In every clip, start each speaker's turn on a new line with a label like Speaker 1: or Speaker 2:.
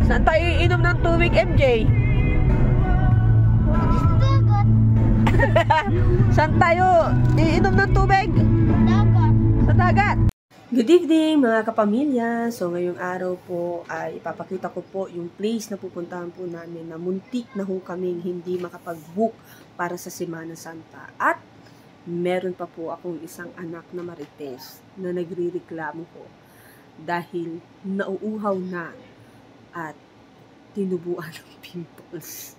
Speaker 1: Saan tayo iinom ng tubig, MJ? Saan tayo iinom ng tubig? Sa dagat. Good evening mga kapamilya. So ngayong araw po ay ipapakita ko po yung place na pupuntahan po namin na muntik na ho kaming hindi makapag-book para sa Semana Santa. At meron pa po akong isang anak na marites na nagre-reklamo ko dahil nauuhaw na at tinubuan ng pimples.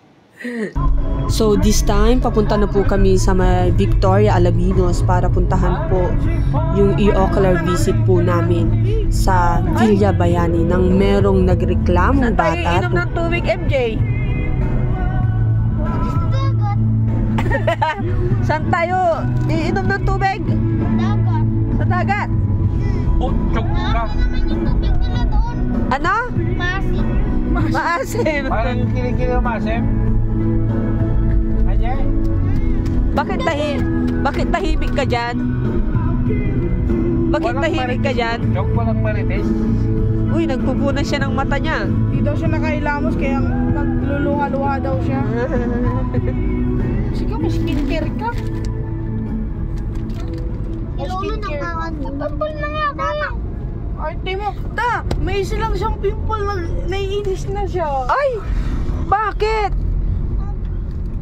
Speaker 1: So this time, papunta na po kami sa may Victoria Alaminos para puntahan po yung i-ocular visit po namin sa Villa Bayani nang merong nagreklamong bata. Saan tayo iinom ng tubig, MJ? Saan tayo iinom ng tubig? Sa dagat. Ano? Maasim. Maasim.
Speaker 2: Parang kilikili maasim.
Speaker 1: Bakit tahimik ka dyan? Bakit tahimik ka dyan?
Speaker 2: Joke walang marites.
Speaker 1: Uy, nagpupunan siya ng mata niya.
Speaker 3: Hindi daw siya nakailamos kaya nagluluha-luha daw siya. Sige, may skincare ka.
Speaker 4: Ilolo na kawan mo. Pimple na nga ba?
Speaker 3: Arte mo. May isa lang siyang pimple na naiinis na siya.
Speaker 1: Ay! Bakit?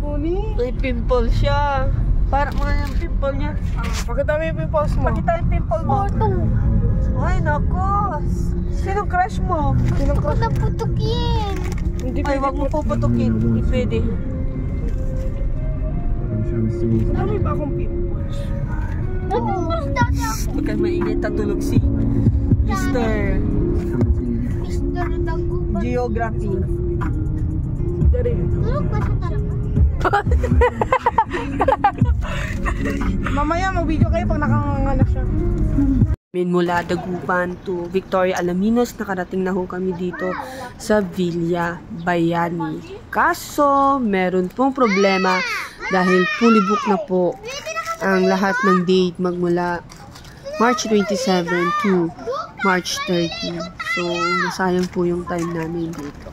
Speaker 3: Uni?
Speaker 1: May pimple siya. Parang mga yung pimple niya.
Speaker 3: Pakita mo yung pimples mo.
Speaker 1: Pakita yung pimple mo. Ay, naku. Sinong crush mo?
Speaker 3: Sinong
Speaker 4: Huwag na putukin.
Speaker 3: Hindi
Speaker 1: Ay, wag mo puputukin. Hindi pwede.
Speaker 3: Dami ba akong pimples?
Speaker 4: Pimples dati ako.
Speaker 1: Huwag kang maingay, tatulog si Mr.
Speaker 4: Mr. Dagupan.
Speaker 1: Geography.
Speaker 3: Dari.
Speaker 4: Tulog ba siya talaga?
Speaker 3: Mamaya mag-video kayo pag nakanganak siya.
Speaker 1: Mula Dagupan to Victoria Alaminos, nakarating na ho kami dito sa Villa Bayani. Kaso, meron pong problema dahil fully book na po ang lahat ng date magmula March 27 to March 30. So, nasayang po yung time namin dito.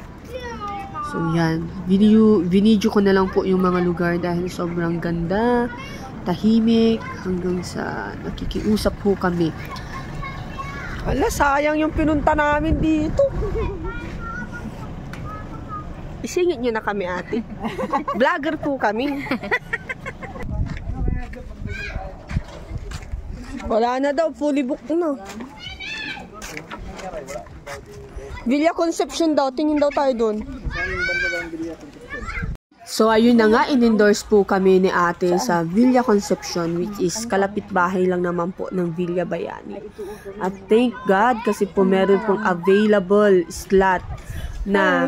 Speaker 1: So, yan. Video ko na lang po yung mga lugar dahil sobrang ganda, tahimik, hanggang sa nakikiusap po kami. Wala, sayang yung pinunta namin dito. Isingit nyo na kami, ate. Vlogger po kami. Wala na daw, fully booked na. Villa Conception daw, tingin daw tayo doon. So ayun na nga, in-endorse po kami ni ate sa Villa Conception, which is kalapit bahay lang naman po ng Villa Bayani. At thank God kasi po meron pong available slot na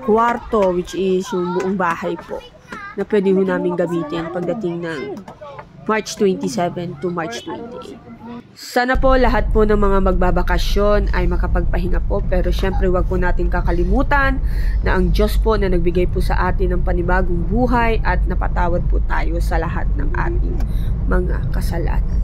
Speaker 1: kwarto, which is yung buong bahay po, na pwede ho namin gamitin pagdating ng March 27 to March 28. Sana po lahat po ng mga magbabakasyon ay makapagpahinga po, pero syempre wag po natin kakalimutan na ang Diyos po na nagbigay po sa atin ng panibagong buhay at napatawad po tayo sa lahat ng ating mga kasalanan.